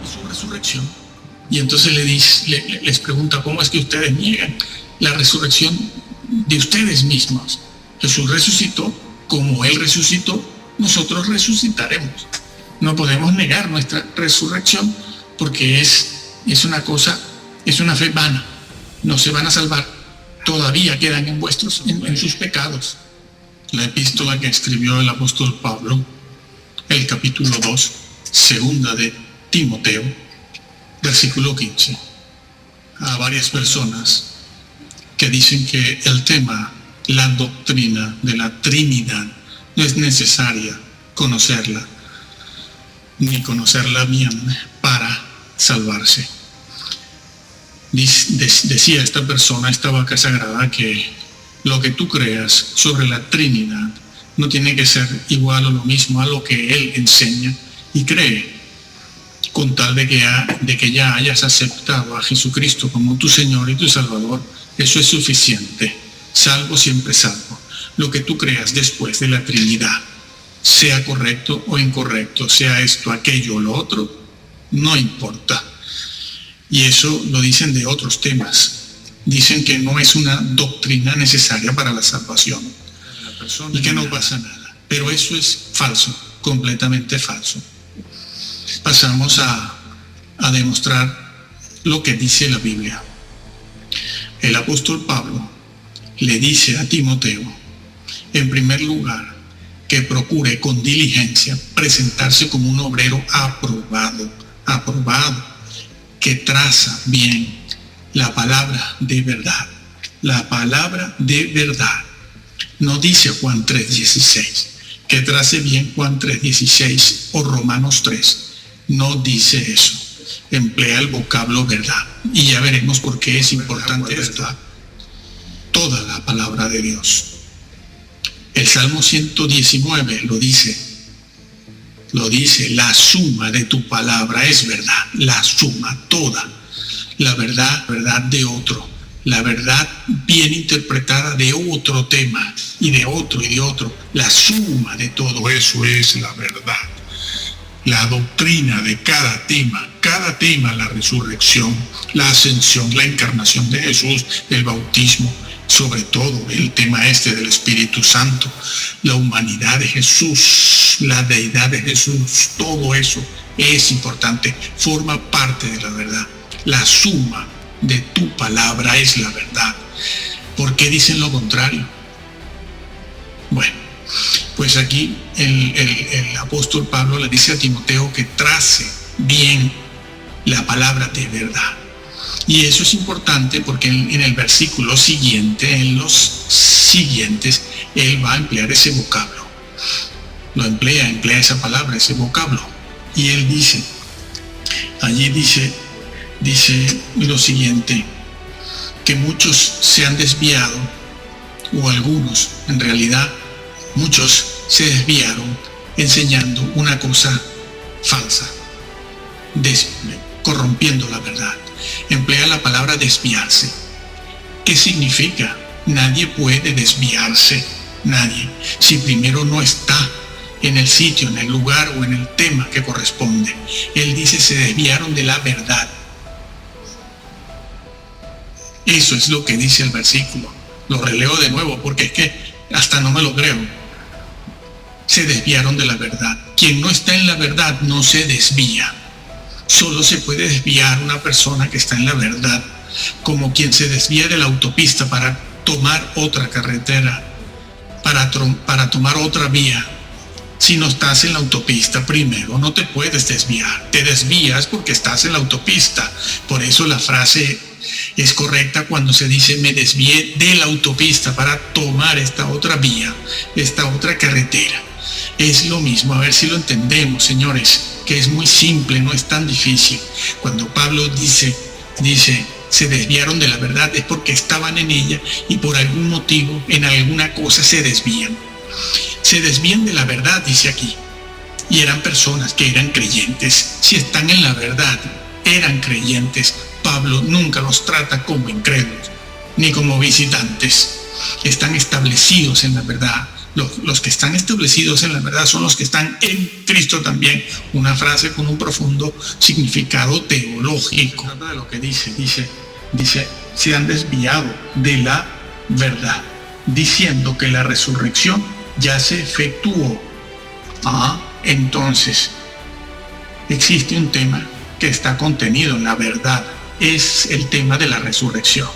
su resurrección. Y entonces les pregunta, ¿cómo es que ustedes niegan la resurrección de ustedes mismos? Jesús resucitó, como Él resucitó, nosotros resucitaremos. No podemos negar nuestra resurrección porque es una cosa, es una fe vana. No se van a salvar, todavía quedan en sus pecados. La epístola que escribió el apóstol Pablo, el capítulo 2, segunda de Timoteo, versículo 15, a varias personas que dicen que el tema, la doctrina de la Trinidad, no es necesaria conocerla, ni conocerla bien para salvarse. Decía esta persona, esta vaca sagrada, que lo que tú creas sobre la Trinidad no tiene que ser igual o lo mismo a lo que él enseña y cree, con tal de que ya hayas aceptado a Jesucristo como tu Señor y tu Salvador. Eso es suficiente. Salvo, siempre salvo. Lo que tú creas después de la Trinidad, sea correcto o incorrecto, sea esto, aquello o lo otro, no importa. Y eso lo dicen de otros temas. Dicen que no es una doctrina necesaria para la salvación y que no pasa nada. Pero eso es falso, completamente falso. Pasamos a demostrar lo que dice la Biblia. El apóstol Pablo le dice a Timoteo, en primer lugar, que procure con diligencia presentarse como un obrero aprobado, que traza bien la palabra de verdad. La palabra de verdad. No dice Juan 3:16, que trace bien Juan 3:16 o Romanos 3. No dice eso. Emplea el vocablo verdad. Y ya veremos por qué es importante esto. Toda la palabra de Dios. El Salmo 119 lo dice, la suma de tu palabra es verdad, la suma, toda, la verdad de otro, la verdad bien interpretada de otro tema, y de otro, la suma de todo eso es la verdad. La doctrina de cada tema, la resurrección, la ascensión, la encarnación de Jesús, el bautismo, sobre todo el tema del Espíritu Santo, la humanidad de Jesús, la deidad de Jesús, todo eso es importante, forma parte de la verdad. La suma de tu palabra es la verdad. ¿Por qué dicen lo contrario? Bueno, pues aquí el apóstol Pablo le dice a Timoteo que trace bien la palabra de verdad. Y eso es importante porque en el versículo siguiente, en los siguientes, él va a emplear ese vocablo. Lo emplea esa palabra, ese vocablo. Y él dice, allí dice lo siguiente, que muchos se han desviado, o algunos, en realidad, muchos se desviaron enseñando una cosa falsa, corrompiendo la verdad. Emplea la palabra desviarse. ¿Qué significa? Nadie puede desviarse, nadie, si primero no está en el sitio, en el lugar o en el tema que corresponde. Él dice, se desviaron de la verdad. Eso es lo que dice el versículo. Lo releo de nuevo porque es que hasta no me lo creo. Se desviaron de la verdad. Quien no está en la verdad no se desvía. Solo se puede desviar una persona que está en la verdad, como quien se desvía de la autopista para tomar otra carretera, para tomar otra vía. Si no estás en la autopista primero, no te puedes desviar. Te desvías porque estás en la autopista. Por eso la frase es correcta cuando se dice me desvié de la autopista para tomar esta otra vía, esta otra carretera. Es lo mismo, a ver si lo entendemos, señores, que es muy simple, no es tan difícil. Cuando Pablo dice, se desviaron de la verdad, es porque estaban en ella y por algún motivo, en alguna cosa se desvían. Se desvían de la verdad, dice aquí. Y eran personas que eran creyentes. Si están en la verdad, eran creyentes. Pablo nunca los trata como incrédulos, ni como visitantes. Están establecidos en la verdad. Los que están establecidos en la verdad son los que están en Cristo también. Una frase con un profundo significado teológico. De lo que dice, se han desviado de la verdad, diciendo que la resurrección ya se efectuó. Entonces, existe un tema que está contenido en la verdad. Es el tema de la resurrección.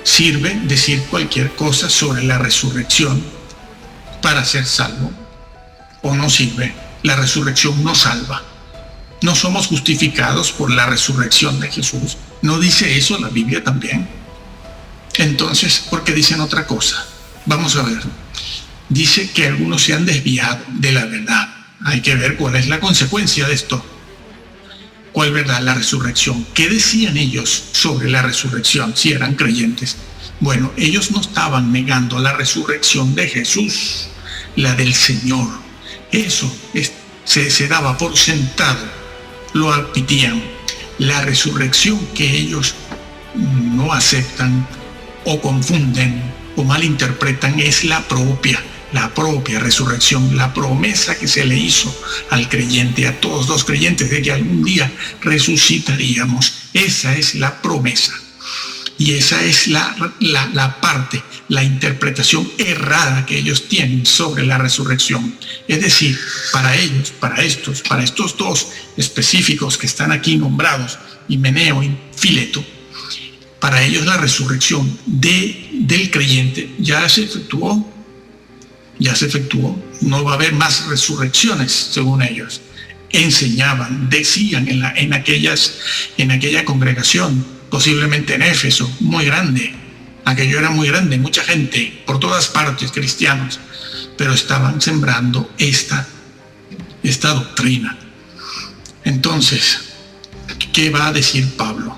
¿Sirve decir cualquier cosa sobre la resurrección para ser salvo? ¿O no sirve? La resurrección no salva. No somos justificados por la resurrección de Jesús. ¿No dice eso la Biblia también? Entonces, ¿por qué dicen otra cosa? Vamos a ver. Dice que algunos se han desviado de la verdad. Hay que ver cuál es la consecuencia de esto. ¿Cuál verdad? La resurrección. ¿Qué decían ellos sobre la resurrección si eran creyentes? Bueno, ellos no estaban negando la resurrección de Jesús, la del Señor. Eso se daba por sentado, lo admitían. La resurrección que ellos no aceptan o confunden o malinterpretan es la propia resurrección, la promesa que se le hizo al creyente, a todos los creyentes, de que algún día resucitaríamos. Esa es la promesa. Y esa es la parte, la interpretación errada que ellos tienen sobre la resurrección. Es decir, para ellos, para estos dos específicos que están aquí nombrados, Himeneo y Fileto, para ellos la resurrección del creyente ya se efectuó. No va a haber más resurrecciones, según ellos. Enseñaban, decían en aquella congregación, posiblemente en Éfeso, muy grande. Aquello era muy grande, mucha gente, por todas partes, cristianos, pero estaban sembrando esta doctrina. Entonces, ¿qué va a decir Pablo?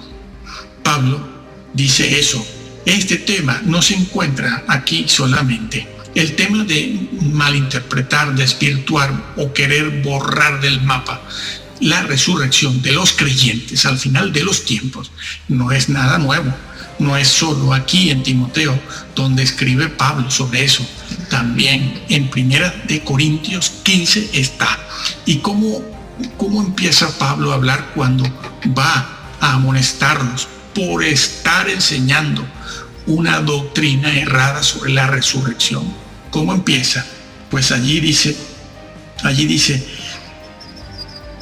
Pablo dice eso. Este tema no se encuentra aquí solamente. El tema de malinterpretar, desvirtuar o querer borrar del mapa la resurrección de los creyentes al final de los tiempos no es nada nuevo. No es solo aquí en Timoteo donde escribe Pablo sobre eso. También en 1 Corintios 15 está. ¿Y cómo empieza Pablo a hablar cuando va a amonestarlos por estar enseñando una doctrina errada sobre la resurrección? ¿Cómo empieza? Pues allí dice,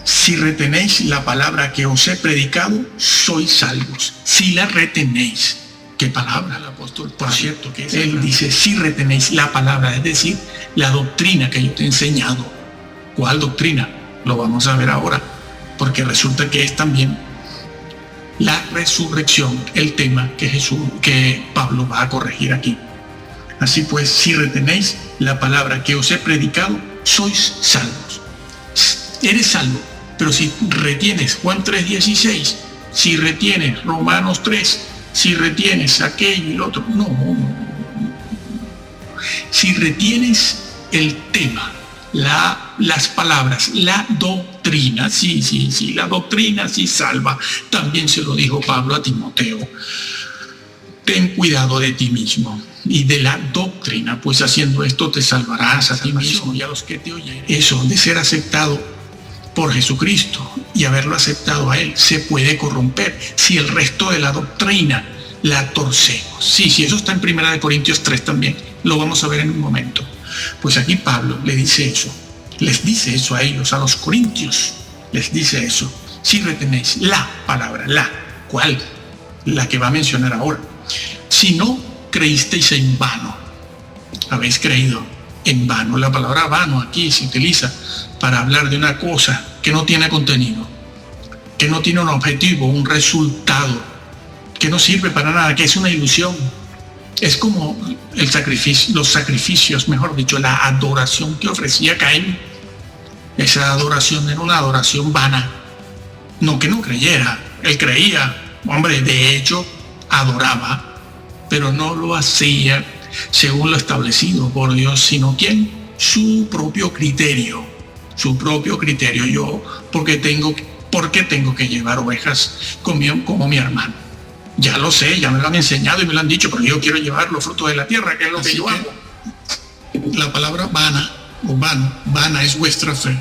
si retenéis la palabra que os he predicado, sois salvos. Si la retenéis. ¿Qué palabra? El apóstol, por cierto, que él dice, si retenéis la palabra, es decir, la doctrina que yo te he enseñado. ¿Cuál doctrina? Lo vamos a ver ahora, porque resulta que es también la resurrección el tema que Pablo va a corregir aquí. Así pues, si retenéis la palabra que os he predicado, sois salvos. Eres salvo, pero si retienes Juan 3:16, si retienes Romanos 3, si retienes aquello y lo otro, no. Si retienes el tema, las palabras, la doctrina, sí, la doctrina sí salva. También se lo dijo Pablo a Timoteo. Ten cuidado de ti mismo y de la doctrina, pues haciendo esto te salvarás a ti mismo y a los que te oyen. Eso de ser aceptado por Jesucristo y haberlo aceptado a Él se puede corromper si el resto de la doctrina la torcemos. Sí, eso está en 1 Corintios 3 también, lo vamos a ver en un momento. Pues aquí Pablo les dice eso a ellos, a los corintios, les dice eso. Si retenéis la palabra, ¿cuál? La que va a mencionar ahora. Si no creísteis en vano, habéis creído en vano. La palabra vano aquí se utiliza para hablar de una cosa que no tiene contenido, que no tiene un objetivo, un resultado, que no sirve para nada, que es una ilusión. Es como los sacrificios, mejor dicho, la adoración que ofrecía Caín. Esa adoración era una adoración vana. No que no creyera, él creía, hombre, de hecho adoraba, pero no lo hacía según lo establecido por Dios, sino ¿quién? Su propio criterio. Yo, ¿por qué tengo que llevar ovejas como mi hermano? Ya lo sé, ya me lo han enseñado y me lo han dicho, pero yo quiero llevar los frutos de la tierra, que es lo que yo hago. La palabra vana o vano, vana es vuestra fe.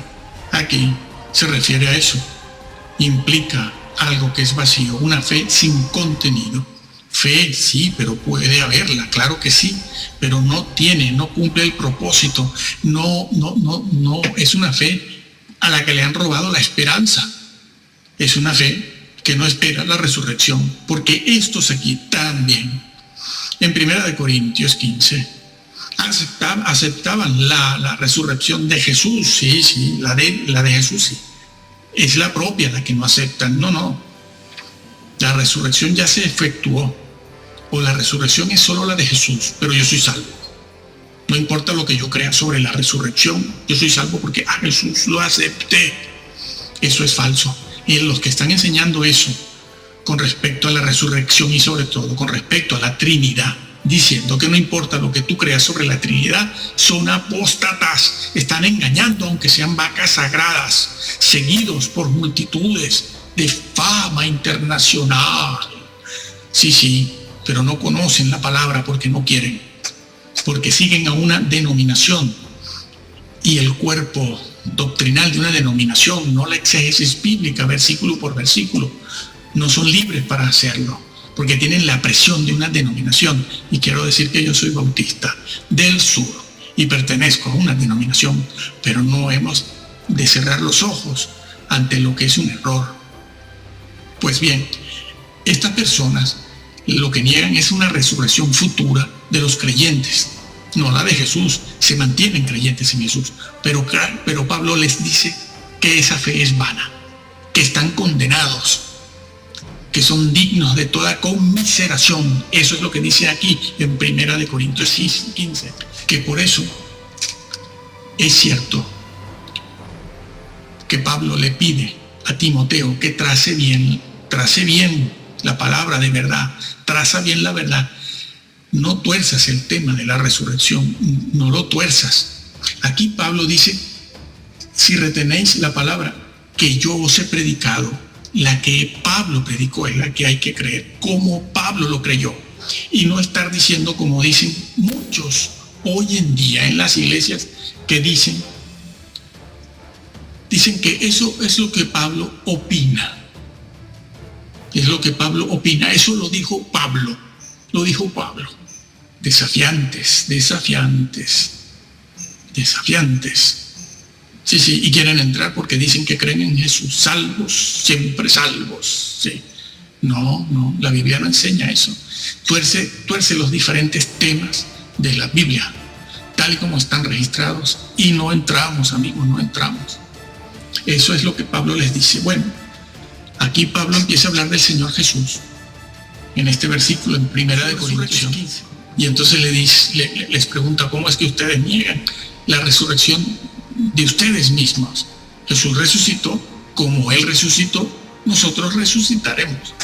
Aquí se refiere a eso. Implica algo que es vacío, una fe sin contenido. Fe sí, pero puede haberla, claro que sí, pero no cumple el propósito. No es una fe a la que le han robado la esperanza. Es una fe que no espera la resurrección, porque estos aquí también, en 1 Corintios 15, aceptaban la resurrección de Jesús, sí, la de Jesús, sí. Es la propia la que no aceptan, no. La resurrección ya se efectuó, o la resurrección es solo la de Jesús, pero yo soy salvo. No importa lo que yo crea sobre la resurrección, yo soy salvo porque a Jesús lo acepté. Eso es falso. Y los que están enseñando eso con respecto a la resurrección y sobre todo con respecto a la Trinidad, diciendo que no importa lo que tú creas sobre la Trinidad, son apóstatas, están engañando aunque sean vacas sagradas, seguidos por multitudes de fama internacional. Sí, pero no conocen la palabra porque no quieren, porque siguen a una denominación, y el cuerpo doctrinal de una denominación, no la exégesis bíblica versículo por versículo, no son libres para hacerlo, porque tienen la presión de una denominación. Y quiero decir que yo soy bautista del sur y pertenezco a una denominación, pero no hemos de cerrar los ojos ante lo que es un error. Pues bien, estas personas lo que niegan es una resurrección futura de los creyentes, no la de Jesús. Se mantienen creyentes en Jesús, pero Pablo les dice que esa fe es vana, que están condenados, que son dignos de toda conmiseración. Eso es lo que dice aquí en 1 Corintios 15, que por eso es cierto que Pablo le pide a Timoteo que trace bien la palabra de verdad, traza bien la verdad. No tuerzas el tema de la resurrección, no lo tuerzas. Aquí Pablo dice, si retenéis la palabra que yo os he predicado, la que Pablo predicó es la que hay que creer, como Pablo lo creyó. Y no estar diciendo como dicen muchos hoy en día en las iglesias, que dicen que eso es lo que Pablo opina. Es lo que Pablo opina, eso lo dijo Pablo. Desafiantes. Sí, y quieren entrar porque dicen que creen en Jesús, salvos, siempre salvos. Sí. No, la Biblia no enseña eso. Tuerce los diferentes temas de la Biblia, tal y como están registrados, y no entramos, amigos, no entramos. Eso es lo que Pablo les dice. Bueno, aquí Pablo empieza a hablar del Señor Jesús, en este versículo, en 1 Corintios 15. Y entonces les pregunta, ¿cómo es que ustedes niegan la resurrección de ustedes mismos? Jesús resucitó, como Él resucitó, nosotros resucitaremos.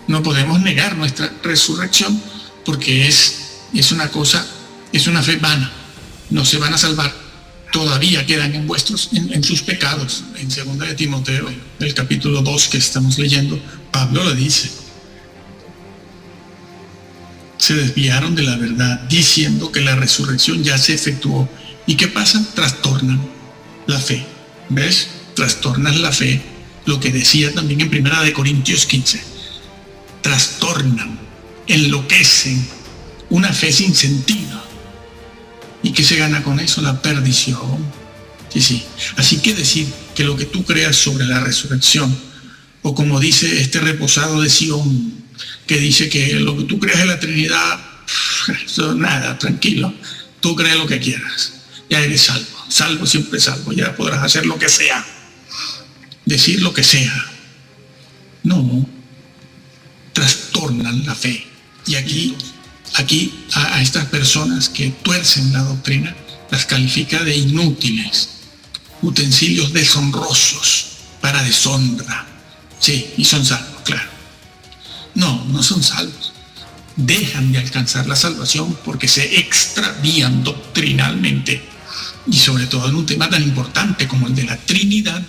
No podemos negar nuestra resurrección porque es una fe vana. No se van a salvar. Todavía quedan en sus pecados. En 2 Timoteo, el capítulo 2 que estamos leyendo, Pablo lo dice. Se desviaron de la verdad diciendo que la resurrección ya se efectuó. ¿Y qué pasa? Trastornan la fe. ¿Ves? Trastornan la fe. Lo que decía también en 1 Corintios 15. Trastornan, enloquecen, una fe sin sentido. ¿Y qué se gana con eso? La perdición. Sí. Así que decir que lo que tú creas sobre la resurrección, o como dice este reposado de Sion, que dice que lo que tú creas en la Trinidad, eso nada, tranquilo, tú crees lo que quieras, ya eres salvo, siempre salvo, ya podrás hacer lo que sea, decir lo que sea. No, trastornan la fe. Y aquí a estas personas que tuercen la doctrina, las califica de inútiles, utensilios deshonrosos para deshonra. Sí, y son salvos, claro. No son salvos. Dejan de alcanzar la salvación porque se extravían doctrinalmente, y sobre todo en un tema tan importante como el de la Trinidad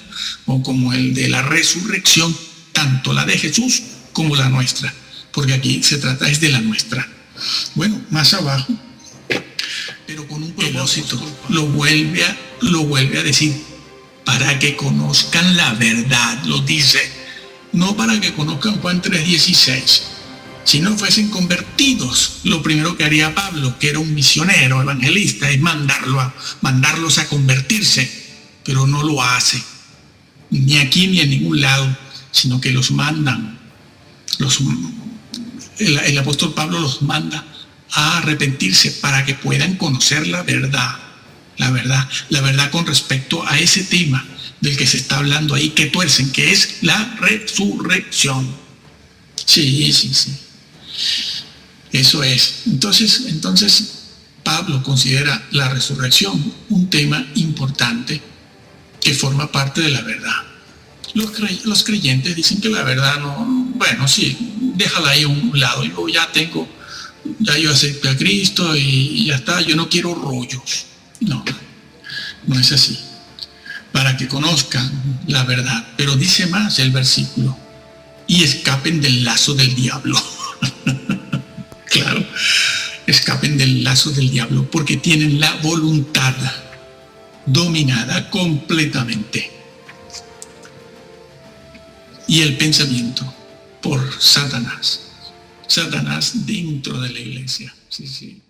o como el de la resurrección, tanto la de Jesús como la nuestra, porque aquí se trata es de la nuestra. Bueno, más abajo pero con un propósito. Lo vuelve a decir, para que conozcan la verdad, lo dice, no para que conozcan Juan 3:16. Si no fuesen convertidos, lo primero que haría Pablo, que era un misionero, evangelista, es mandarlos a convertirse, pero no lo hace, ni aquí ni en ningún lado, sino que los mandan. El apóstol Pablo los manda a arrepentirse para que puedan conocer la verdad con respecto a ese tema del que se está hablando ahí, que tuercen, que es la resurrección. Sí. Eso es. Entonces Pablo considera la resurrección un tema importante que forma parte de la verdad. Los creyentes dicen que la verdad no, bueno, sí, déjala ahí a un lado. Yo acepté a Cristo y ya está, yo no quiero rollos. No es así. Para que conozcan la verdad. Pero dice más el versículo, y escapen del lazo del diablo. Claro, escapen del lazo del diablo, porque tienen la voluntad dominada completamente. Y el pensamiento por Satanás. Satanás dentro de la iglesia. Sí.